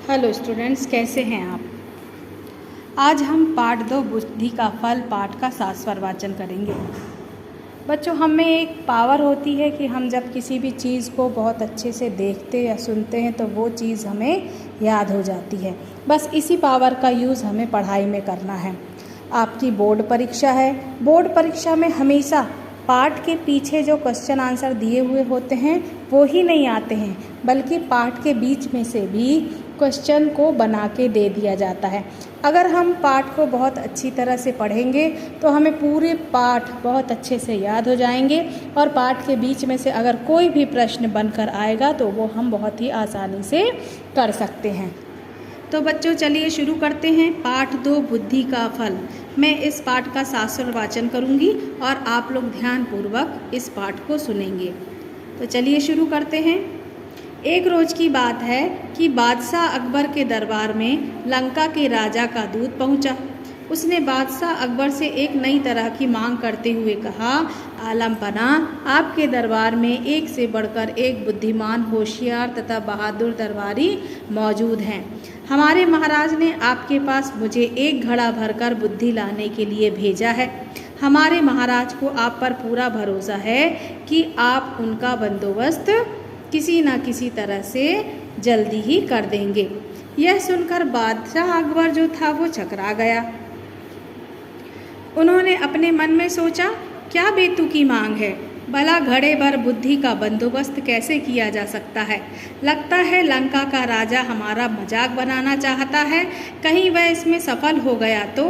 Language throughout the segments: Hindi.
हेलो स्टूडेंट्स, कैसे हैं आप। आज हम पाठ 2 बुद्धि का फल पाठ का शास्त्र वाचन करेंगे। बच्चों, हम में एक पावर होती है कि हम जब किसी भी चीज़ को बहुत अच्छे से देखते या सुनते हैं तो वो चीज़ हमें याद हो जाती है। बस इसी पावर का यूज़ हमें पढ़ाई में करना है। आपकी बोर्ड परीक्षा है। बोर्ड परीक्षा में हमेशा पाठ के पीछे जो क्वेश्चन आंसर दिए हुए होते हैं वो ही नहीं आते हैं, बल्कि पाठ के बीच में से भी क्वेश्चन को बना के दे दिया जाता है। अगर हम पाठ को बहुत अच्छी तरह से पढ़ेंगे तो हमें पूरे पाठ बहुत अच्छे से याद हो जाएंगे और पाठ के बीच में से अगर कोई भी प्रश्न बनकर आएगा तो वो हम बहुत ही आसानी से कर सकते हैं। तो बच्चों, चलिए शुरू करते हैं। पाठ 2 बुद्धि का फल। मैं इस पाठ का शास्त्र वाचन करूंगी और आप लोग ध्यानपूर्वक इस पाठ को सुनेंगे। तो चलिए शुरू करते हैं। एक रोज़ की बात है कि बादशाह अकबर के दरबार में लंका के राजा का दूत पहुंचा। उसने बादशाह अकबर से एक नई तरह की मांग करते हुए कहा, आलम पना, आपके दरबार में एक से बढ़कर एक बुद्धिमान, होशियार तथा बहादुर दरबारी मौजूद हैं। हमारे महाराज ने आपके पास मुझे एक घड़ा भरकर बुद्धि लाने के लिए भेजा है। हमारे महाराज को आप पर पूरा भरोसा है कि आप उनका बंदोबस्त किसी न किसी तरह से जल्दी ही कर देंगे। यह सुनकर बादशाह अकबर जो था वो चकरा गया। उन्होंने अपने मन में सोचा, क्या बेतुकी मांग है। भला घड़े भर बुद्धि का बंदोबस्त कैसे किया जा सकता है। लगता है लंका का राजा हमारा मजाक बनाना चाहता है। कहीं वह इसमें सफल हो गया तो।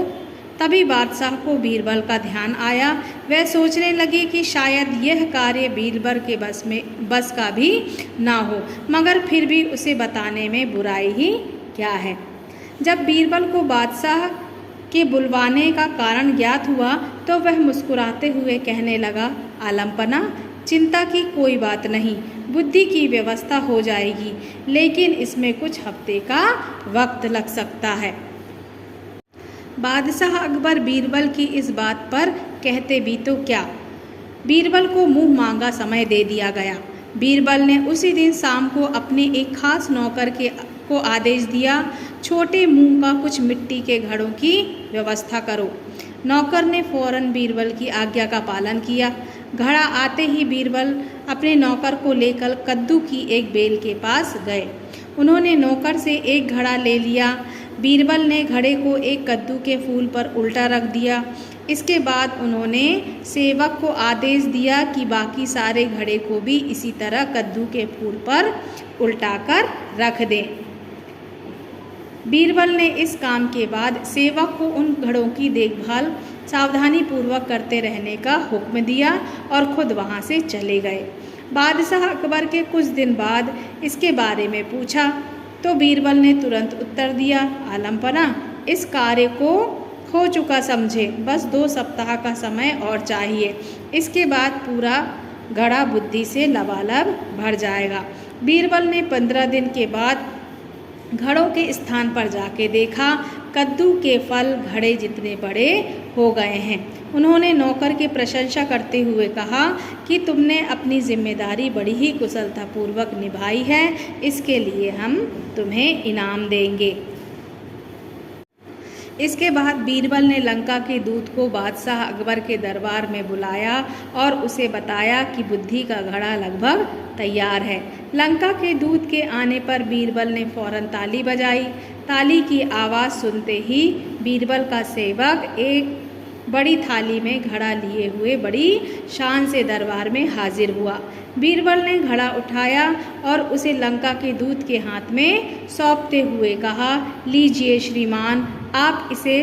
तभी बादशाह को बीरबल का ध्यान आया। वह सोचने लगे कि शायद यह कार्य बीरबल के बस का भी ना हो, मगर फिर भी उसे बताने में बुराई ही क्या है। जब बीरबल को बादशाह के बुलवाने का कारण ज्ञात हुआ तो वह मुस्कुराते हुए कहने लगा, आलमपना, चिंता की कोई बात नहीं, बुद्धि की व्यवस्था हो जाएगी, लेकिन इसमें कुछ हफ्ते का वक्त लग सकता है। बादशाह अकबर बीरबल की इस बात पर कहते भी तो क्या, बीरबल को मुंह मांगा समय दे दिया गया। बीरबल ने उसी दिन शाम को अपने एक खास नौकर को आदेश दिया, छोटे मुंह का कुछ मिट्टी के घड़ों की व्यवस्था करो। नौकर ने फौरन बीरबल की आज्ञा का पालन किया। घड़ा आते ही बीरबल अपने नौकर को लेकर कद्दू की एक बेल के पास गए। उन्होंने नौकर से एक घड़ा ले लिया। बीरबल ने घड़े को एक कद्दू के फूल पर उल्टा रख दिया। इसके बाद उन्होंने सेवक को आदेश दिया कि बाकी सारे घड़े को भी इसी तरह कद्दू के फूल पर उल्टा कर रख दें। बीरबल ने इस काम के बाद सेवक को उन घड़ों की देखभाल सावधानी पूर्वक करते रहने का हुक्म दिया और खुद वहां से चले गए। बादशाह अकबर के कुछ दिन बाद इसके बारे में पूछा तो बीरबल ने तुरंत उत्तर दिया, आलमपना, इस कार्य को हो चुका समझे, बस 2 सप्ताह का समय और चाहिए। इसके बाद पूरा घड़ा बुद्धि से लबालब भर जाएगा। बीरबल ने 15 दिन के बाद घड़ों के स्थान पर जाके देखा, कद्दू के फल घड़े जितने बड़े हो गए हैं। उन्होंने नौकर की प्रशंसा करते हुए कहा कि तुमने अपनी जिम्मेदारी बड़ी ही कुशलतापूर्वक निभाई है, इसके लिए हम तुम्हें इनाम देंगे। इसके बाद बीरबल ने लंका के दूत को बादशाह अकबर के दरबार में बुलाया और उसे बताया कि बुद्धि का घड़ा लगभग तैयार है। लंका के दूत के आने पर बीरबल ने फौरन ताली बजाई। ताली की आवाज़ सुनते ही बीरबल का सेवक एक बड़ी थाली में घड़ा लिए हुए बड़ी शान से दरबार में हाजिर हुआ। बीरबल ने घड़ा उठाया और उसे लंका के दूत के हाथ में सौंपते हुए कहा, लीजिए श्रीमान, आप इसे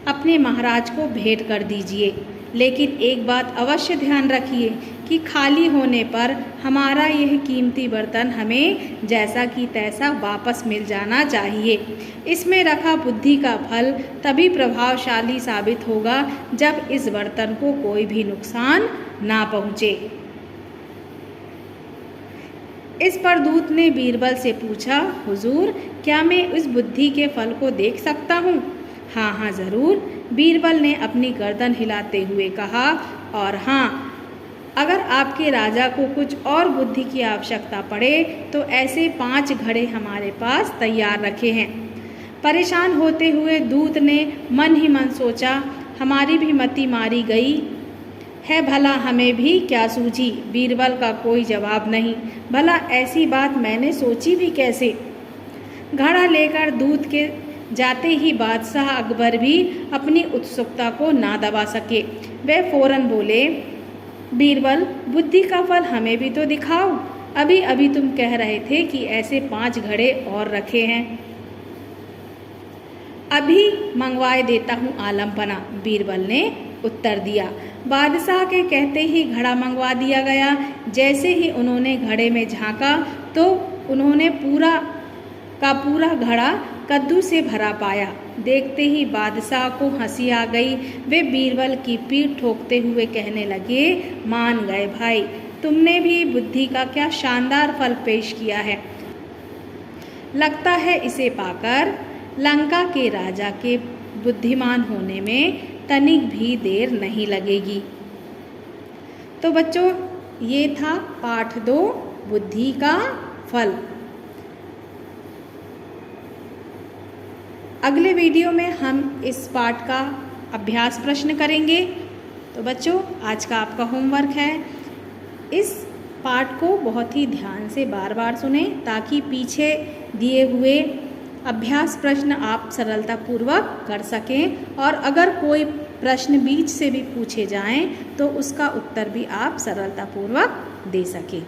अपने महाराज को भेंट कर दीजिए, लेकिन एक बात अवश्य ध्यान रखिए कि खाली होने पर हमारा यह कीमती बर्तन हमें जैसा कि तैसा वापस मिल जाना चाहिए। इसमें रखा बुद्धि का फल तभी प्रभावशाली साबित होगा जब इस बर्तन को कोई भी नुकसान ना पहुँचे। इस पर दूत ने बीरबल से पूछा, हुजूर, क्या मैं इस बुद्धि के फल को देख सकता हूँ। हाँ हाँ ज़रूर, बीरबल ने अपनी गर्दन हिलाते हुए कहा। और हाँ, अगर आपके राजा को कुछ और बुद्धि की आवश्यकता पड़े तो ऐसे 5 घड़े हमारे पास तैयार रखे हैं। परेशान होते हुए दूत ने मन ही मन सोचा, हमारी भी मति मारी गई है, भला हमें भी क्या सूझी। बीरबल का कोई जवाब नहीं। भला ऐसी बात मैंने सोची भी कैसे। घड़ा लेकर दूत के जाते ही बादशाह अकबर भी अपनी उत्सुकता को ना दबा सके। वे फौरन बोले, बीरबल, बुद्धि का फल हमें भी तो दिखाओ। अभी अभी तुम कह रहे थे कि ऐसे 5 घड़े और रखे हैं। अभी मंगवाए देता हूँ आलमपना, बीरबल ने उत्तर दिया। बादशाह के कहते ही घड़ा मंगवा दिया गया। जैसे ही उन्होंने घड़े में झांका तो उन्होंने पूरा घड़ा कद्दू से भरा पाया। देखते ही बादशाह को हंसी आ गई। वे बीरबल की पीठ ठोकते हुए कहने लगे, मान गए भाई, तुमने भी बुद्धि का क्या शानदार फल पेश किया है। लगता है इसे पाकर लंका के राजा के बुद्धिमान होने में तनिक भी देर नहीं लगेगी। तो बच्चों, ये था पाठ 2 बुद्धि का फल। अगले वीडियो में हम इस पाठ का अभ्यास प्रश्न करेंगे। तो बच्चों, आज का आपका होमवर्क है, इस पाठ को बहुत ही ध्यान से बार बार सुनें ताकि पीछे दिए हुए अभ्यास प्रश्न आप सरलतापूर्वक कर सकें, और अगर कोई प्रश्न बीच से भी पूछे जाएं तो उसका उत्तर भी आप सरलतापूर्वक दे सकें।